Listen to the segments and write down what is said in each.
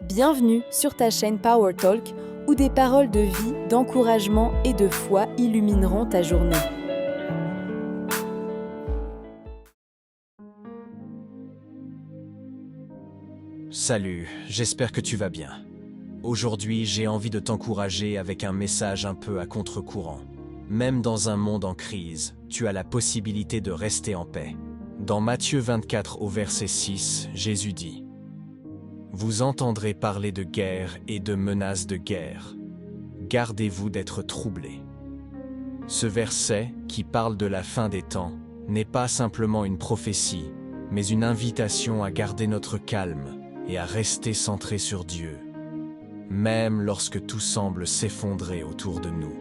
Bienvenue sur ta chaîne Power Talk, où des paroles de vie, d'encouragement et de foi illumineront ta journée. Salut, j'espère que tu vas bien. Aujourd'hui, j'ai envie de t'encourager avec un message un peu à contre-courant. Même dans un monde en crise, tu as la possibilité de rester en paix. Dans Matthieu 24 au verset 6, Jésus dit : « Vous entendrez parler de guerre et de menaces de guerre. Gardez-vous d'être troublés. » Ce verset, qui parle de la fin des temps, n'est pas simplement une prophétie, mais une invitation à garder notre calme et à rester centré sur Dieu, même lorsque tout semble s'effondrer autour de nous.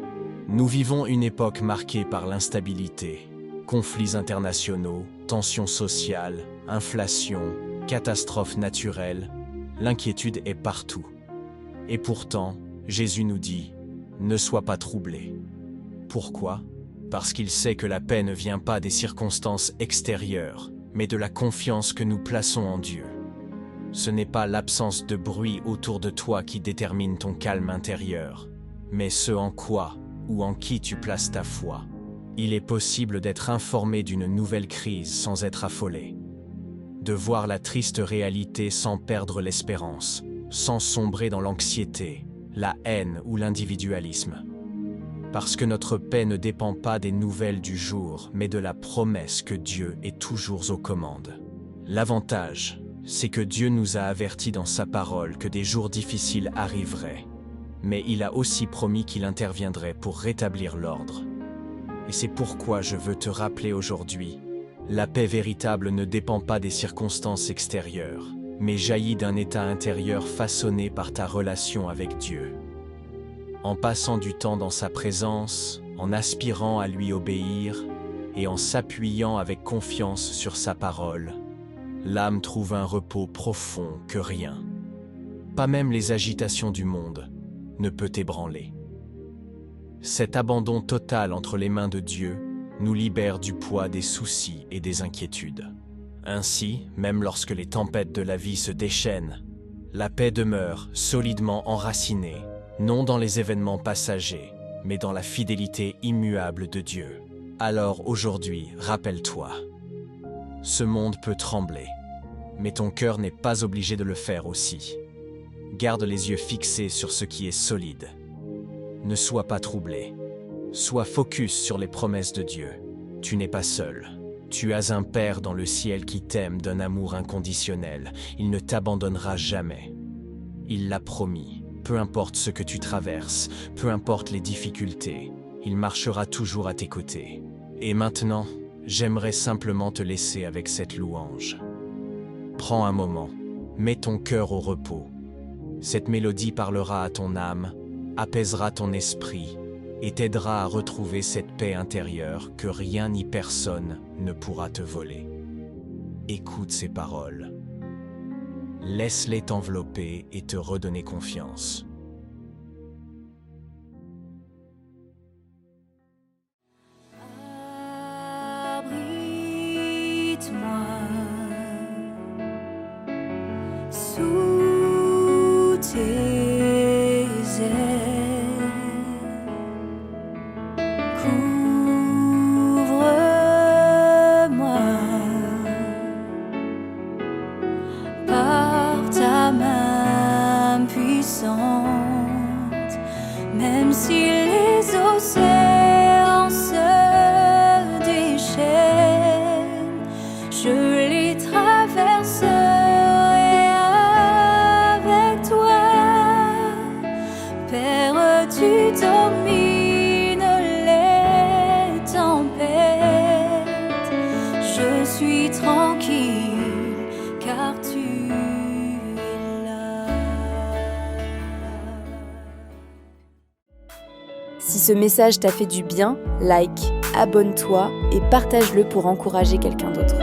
Nous vivons une époque marquée par l'instabilité, conflits internationaux, tensions sociales, inflation, catastrophes naturelles. L'inquiétude est partout. Et pourtant, Jésus nous dit : ne sois pas troublé. Pourquoi ? Parce qu'il sait que la paix ne vient pas des circonstances extérieures, mais de la confiance que nous plaçons en Dieu. Ce n'est pas l'absence de bruit autour de toi qui détermine ton calme intérieur, mais ce en quoi ou en qui tu places ta foi. Il est possible d'être informé d'une nouvelle crise sans être affolé, de voir la triste réalité sans perdre l'espérance, sans sombrer dans l'anxiété, la haine ou l'individualisme. Parce que notre paix ne dépend pas des nouvelles du jour, mais de la promesse que Dieu est toujours aux commandes. L'avantage, c'est que Dieu nous a avertis dans sa parole que des jours difficiles arriveraient, mais il a aussi promis qu'il interviendrait pour rétablir l'ordre. Et c'est pourquoi je veux te rappeler aujourd'hui, la paix véritable ne dépend pas des circonstances extérieures, mais jaillit d'un état intérieur façonné par ta relation avec Dieu. En passant du temps dans sa présence, en aspirant à lui obéir et en s'appuyant avec confiance sur sa parole, l'âme trouve un repos profond que rien, pas même les agitations du monde, ne peut ébranler. Cet abandon total entre les mains de Dieu nous libère du poids des soucis et des inquiétudes. Ainsi, même lorsque les tempêtes de la vie se déchaînent, la paix demeure solidement enracinée, non dans les événements passagers, mais dans la fidélité immuable de Dieu. Alors aujourd'hui, rappelle-toi, ce monde peut trembler, mais ton cœur n'est pas obligé de le faire aussi. Garde les yeux fixés sur ce qui est solide. Ne sois pas troublé. Sois focus sur les promesses de Dieu. Tu n'es pas seul. Tu as un Père dans le ciel qui t'aime d'un amour inconditionnel. Il ne t'abandonnera jamais. Il l'a promis. Peu importe ce que tu traverses, peu importe les difficultés, il marchera toujours à tes côtés. Et maintenant, j'aimerais simplement te laisser avec cette louange. Prends un moment, mets ton cœur au repos. Cette mélodie parlera à ton âme, apaisera ton esprit et t'aidera à retrouver cette paix intérieure que rien ni personne ne pourra te voler. Écoute ces paroles. Laisse-les t'envelopper et te redonner confiance. Abrite-moi sous tes ailes, couvre-moi par ta main puissante, même si les océans se déchaînent, je les traverserai avec toi. Père, tu domines les tempêtes, je suis tranquille car tu es là. Si ce message t'a fait du bien, like, abonne-toi et partage-le pour encourager quelqu'un d'autre.